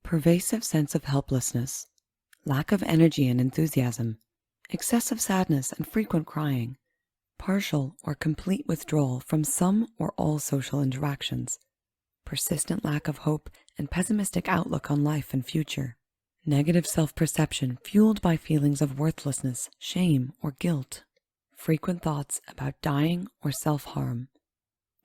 pervasive sense of helplessness, lack of energy and enthusiasm, excessive sadness and frequent crying, partial or complete withdrawal from some or all social interactions, persistent lack of hope and pessimistic outlook on life and future, negative self-perception fueled by feelings of worthlessness, shame, or guilt, frequent thoughts about dying or self-harm.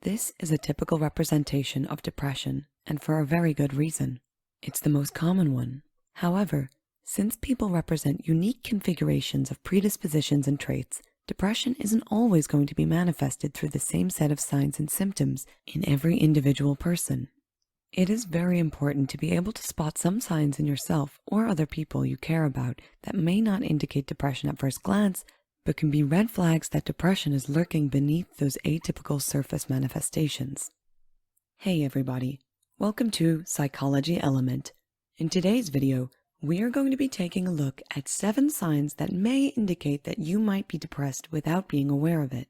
This is a typical representation of depression, and for a very good reason. It's the most common one. However, since people represent unique configurations of predispositions and traits, depression isn't always going to be manifested through the same set of signs and symptoms in every individual person. It is very important to be able to spot some signs in yourself or other people you care about that may not indicate depression at first glance, but can be red flags that depression is lurking beneath those atypical surface manifestations. Hey everybody, welcome to Psychology Element. In today's video, we are going to be taking a look at 7 signs that may indicate that you might be depressed without being aware of it.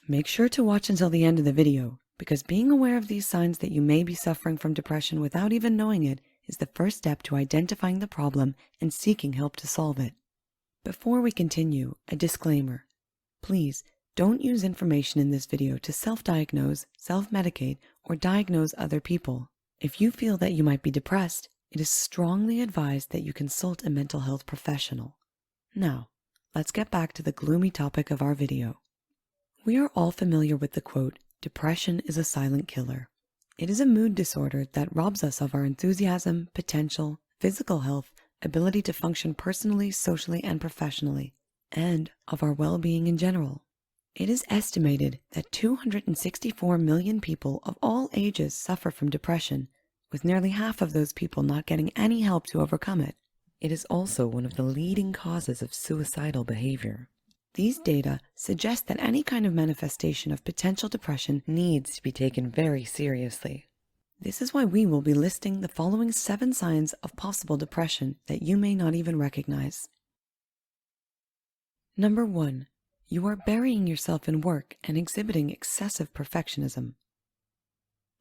Make sure to watch until the end of the video, because being aware of these signs that you may be suffering from depression without even knowing it is the first step to identifying the problem and seeking help to solve it. Before we continue, a disclaimer. Please don't use information in this video to self-diagnose, self-medicate, or diagnose other people. If you feel that you might be depressed, it is strongly advised that you consult a mental health professional. Now, let's get back to the gloomy topic of our video. We are all familiar with the quote, "Depression is a silent killer." It is a mood disorder that robs us of our enthusiasm, potential, physical health, ability to function personally, socially, and professionally, and of our well-being in general. It is estimated that 264 million people of all ages suffer from depression, with nearly half of those people not getting any help to overcome it. It is also one of the leading causes of suicidal behavior. These data suggest that any kind of manifestation of potential depression needs to be taken very seriously. This is why we will be listing the following 7 signs of possible depression that you may not even recognize. Number 1. You are burying yourself in work and exhibiting excessive perfectionism.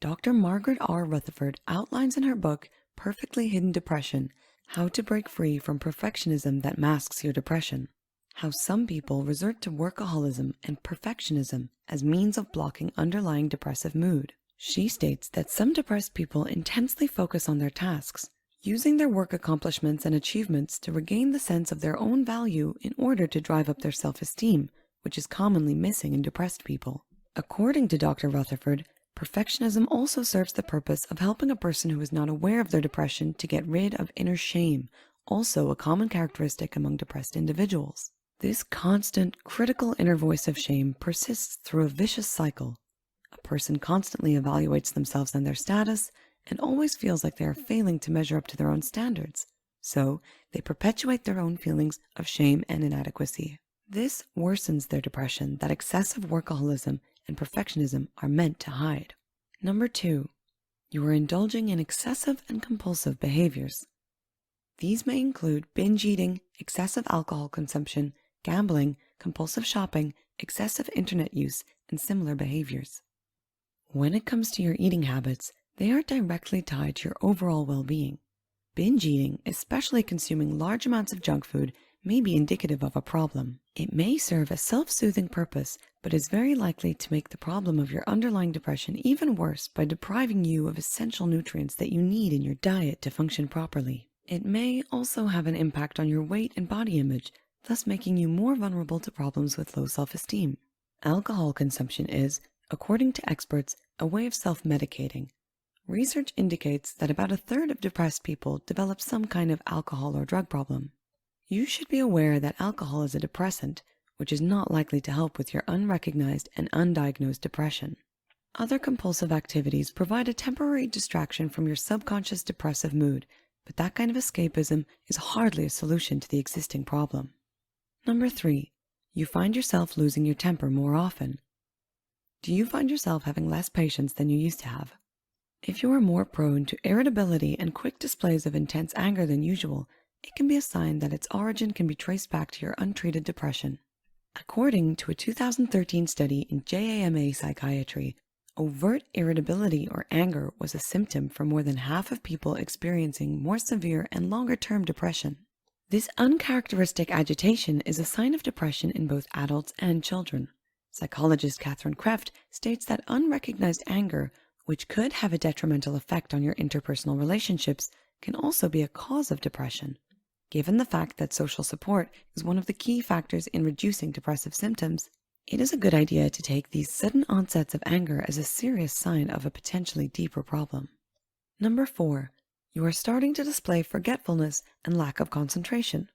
Dr. Margaret R. Rutherford outlines in her book, Perfectly Hidden Depression, how to break free from perfectionism that masks your depression. How some people resort to workaholism and perfectionism as means of blocking underlying depressive mood. She states that some depressed people intensely focus on their tasks, using their work accomplishments and achievements to regain the sense of their own value in order to drive up their self-esteem, which is commonly missing in depressed people. According to Dr. Rutherford, perfectionism also serves the purpose of helping a person who is not aware of their depression to get rid of inner shame, also a common characteristic among depressed individuals. This constant, critical inner voice of shame persists through a vicious cycle. A person constantly evaluates themselves and their status and always feels like they are failing to measure up to their own standards. So they perpetuate their own feelings of shame and inadequacy. This worsens their depression that excessive workaholism and perfectionism are meant to hide. Number 2, you are indulging in excessive and compulsive behaviors. These may include binge eating, excessive alcohol consumption, gambling, compulsive shopping, excessive internet use, and similar behaviors. When it comes to your eating habits, they are directly tied to your overall well-being. Binge eating, especially consuming large amounts of junk food, may be indicative of a problem. It may serve a self-soothing purpose, but is very likely to make the problem of your underlying depression even worse by depriving you of essential nutrients that you need in your diet to function properly. It may also have an impact on your weight and body image, thus making you more vulnerable to problems with low self-esteem. Alcohol consumption is, according to experts, a way of self-medicating. Research indicates that about 1/3 of depressed people develop some kind of alcohol or drug problem. You should be aware that alcohol is a depressant, which is not likely to help with your unrecognized and undiagnosed depression. Other compulsive activities provide a temporary distraction from your subconscious depressive mood, but that kind of escapism is hardly a solution to the existing problem. Number 3, you find yourself losing your temper more often. Do you find yourself having less patience than you used to have? If you are more prone to irritability and quick displays of intense anger than usual, it can be a sign that its origin can be traced back to your untreated depression. According to a 2013 study in JAMA Psychiatry, Overt irritability or anger was a symptom for more than half of people experiencing more severe and longer-term depression. This uncharacteristic agitation is a sign of depression in both adults and children. Psychologist Catherine Kreft states that unrecognized anger, which could have a detrimental effect on your interpersonal relationships, can also be a cause of depression. Given the fact that social support is one of the key factors in reducing depressive symptoms, it is a good idea to take these sudden onsets of anger as a serious sign of a potentially deeper problem. Number 4. You are starting to display forgetfulness and lack of concentration.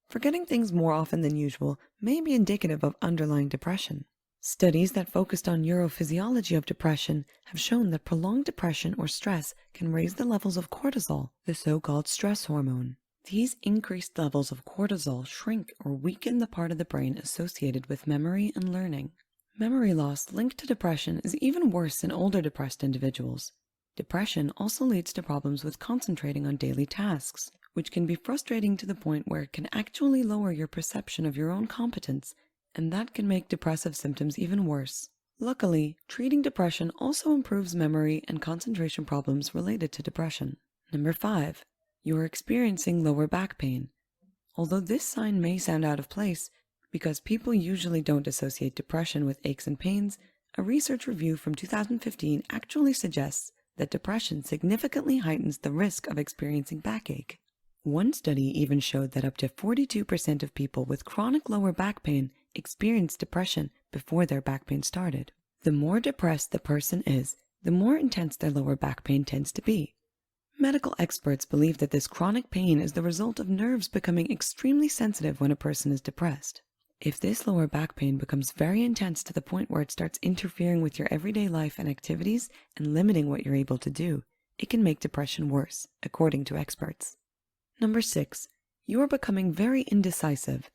Forgetting things more often than usual may be indicative of underlying depression. Studies that focused on neurophysiology of depression have shown that prolonged depression or stress can raise the levels of cortisol, the so-called stress hormone. These increased levels of cortisol shrink or weaken the part of the brain associated with memory and learning. Memory loss linked to depression is even worse in older depressed individuals. Depression also leads to problems with concentrating on daily tasks, which can be frustrating to the point where it can actually lower your perception of your own competence, and that can make depressive symptoms even worse. Luckily, treating depression also improves memory and concentration problems related to depression. Number 5. You are experiencing lower back pain. Although this sign may sound out of place, because people usually don't associate depression with aches and pains, a research review from 2015 actually suggests that depression significantly heightens the risk of experiencing backache. One study even showed that up to 42% of people with chronic lower back pain experienced depression before their back pain started. The more depressed the person is, the more intense their lower back pain tends to be. Medical experts believe that this chronic pain is the result of nerves becoming extremely sensitive when a person is depressed. If this lower back pain becomes very intense to the point where it starts interfering with your everyday life and activities and limiting what you're able to do, it can make depression worse, according to experts. Number 6. You are becoming very indecisive.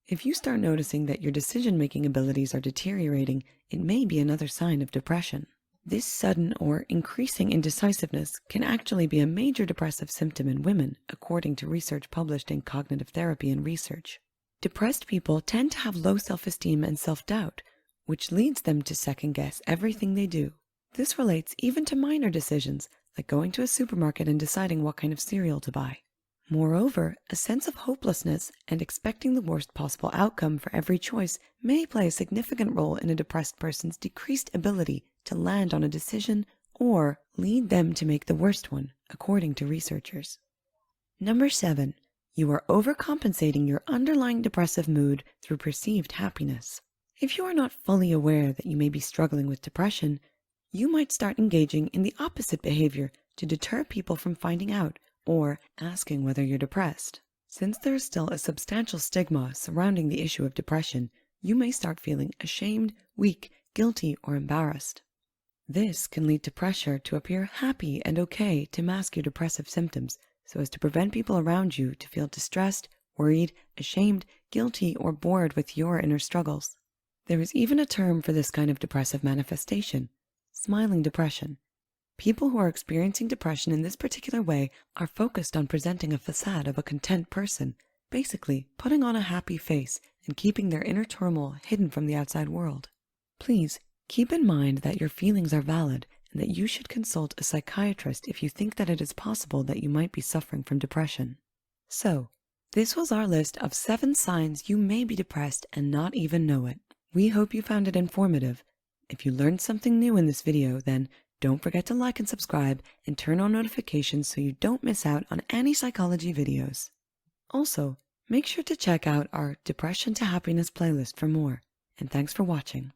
If you start noticing that your decision-making abilities are deteriorating, it may be another sign of depression. This sudden or increasing indecisiveness can actually be a major depressive symptom in women, according to research published in Cognitive Therapy and Research. Depressed people tend to have low self-esteem and self-doubt, which leads them to second-guess everything they do. This relates even to minor decisions, like going to a supermarket and deciding what kind of cereal to buy. Moreover, a sense of hopelessness and expecting the worst possible outcome for every choice may play a significant role in a depressed person's decreased ability to land on a decision or lead them to make the worst one, according to researchers. Number 7. You are overcompensating your underlying depressive mood through perceived happiness. If you are not fully aware that you may be struggling with depression, you might start engaging in the opposite behavior to deter people from finding out or asking whether you're depressed. Since there is still a substantial stigma surrounding the issue of depression, you may start feeling ashamed, weak, guilty, or embarrassed. This can lead to pressure to appear happy and okay to mask your depressive symptoms, so as to prevent people around you to feel distressed, worried, ashamed, guilty, or bored with your inner struggles. There is even a term for this kind of depressive manifestation: smiling depression. People who are experiencing depression in this particular way are focused on presenting a facade of a content person, basically putting on a happy face and keeping their inner turmoil hidden from the outside world. Please keep in mind that your feelings are valid and that you should consult a psychiatrist if you think that it is possible that you might be suffering from depression. So, this was our list of 7 signs you may be depressed and not even know it. We hope you found it informative. If you learned something new in this video, then don't forget to like and subscribe and turn on notifications so you don't miss out on any psychology videos. Also, make sure to check out our Depression to Happiness playlist for more, and thanks for watching.